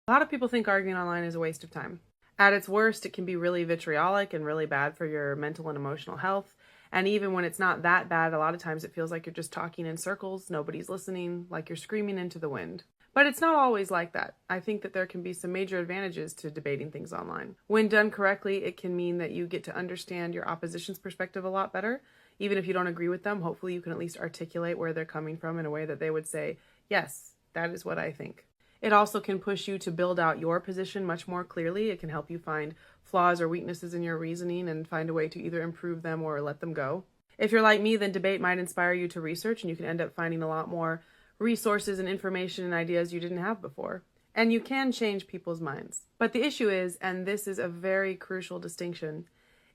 A lot of people think arguing online is a waste of time. At its worst, it can be really vitriolic and really bad for your mental and emotional health. And even when it's not that bad, a lot of times it feels like you're just talking in circles, nobody's listening, like you're screaming into the wind. But it's not always like that. I think that there can be some major advantages to debating things online. When done correctly, it can mean that you get to understand your opposition's perspective a lot better. Even if you don't agree with them, hopefully you can at least articulate where they're coming from in a way that they would say, yes, that is what I think. It also can push you to build out your position much more clearly. It can help you find flaws or weaknesses in your reasoning and find a way to either improve them or let them go. If you're like me, then debate might inspire you to research, and you can end up finding a lot more resources and information and ideas you didn't have before. And you can change people's minds. But the issue is, and this is a very crucial distinction,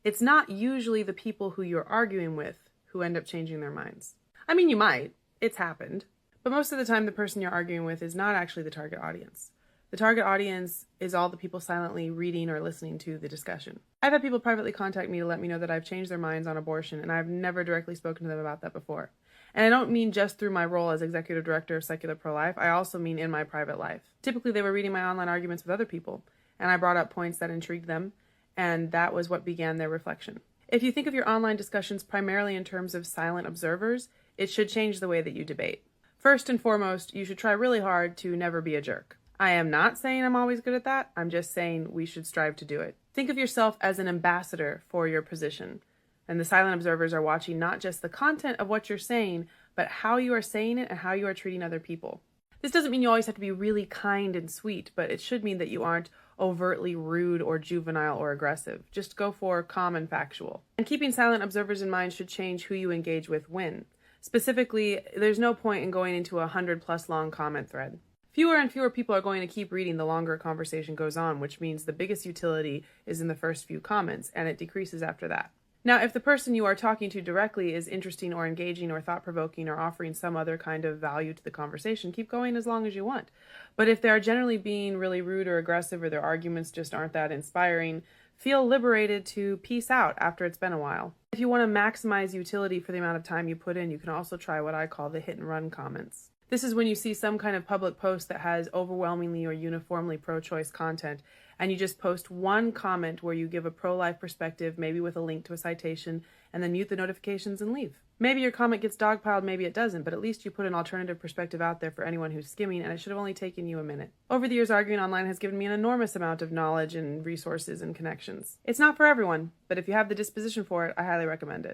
it's not usually the people who you're arguing with who end up changing their minds. I mean, you might. It's happened. But most of the time, the person you're arguing with is not actually the target audience. The target audience is all the people silently reading or listening to the discussion. I've had people privately contact me to let me know that I've changed their minds on abortion, and I've never directly spoken to them about that before. And I don't mean just through my role as executive director of Secular Pro-Life, I also mean in my private life. Typically, they were reading my online arguments with other people, and I brought up points that intrigued them, and that was what began their reflection. If you think of your online discussions primarily in terms of silent observers, it should change the way that you debate. First and foremost, you should try really hard to never be a jerk. I am not saying I'm always good at that. I'm just saying we should strive to do it. Think of yourself as an ambassador for your position. And the silent observers are watching not just the content of what you're saying, but how you are saying it and how you are treating other people. This doesn't mean you always have to be really kind and sweet, but it should mean that you aren't overtly rude or juvenile or aggressive. Just go for calm and factual. And keeping silent observers in mind should change who you engage with when. Specifically, there's no point in going into a 100+ long comment thread. Fewer and fewer people are going to keep reading the longer a conversation goes on, which means the biggest utility is in the first few comments, and it decreases after that. Now, if the person you are talking to directly is interesting or engaging or thought-provoking or offering some other kind of value to the conversation, keep going as long as you want. But if they are generally being really rude or aggressive or their arguments just aren't that inspiring, feel liberated to peace out after it's been a while. If you want to maximize utility for the amount of time you put in, you can also try what I call the hit and run comments. This is when you see some kind of public post that has overwhelmingly or uniformly pro-choice content, and you just post one comment where you give a pro-life perspective, maybe with a link to a citation, and then mute the notifications and leave. Maybe your comment gets dogpiled, maybe it doesn't, but at least you put an alternative perspective out there for anyone who's skimming, and it should have only taken you a minute. Over the years, arguing online has given me an enormous amount of knowledge and resources and connections. It's not for everyone, but if you have the disposition for it, I highly recommend it.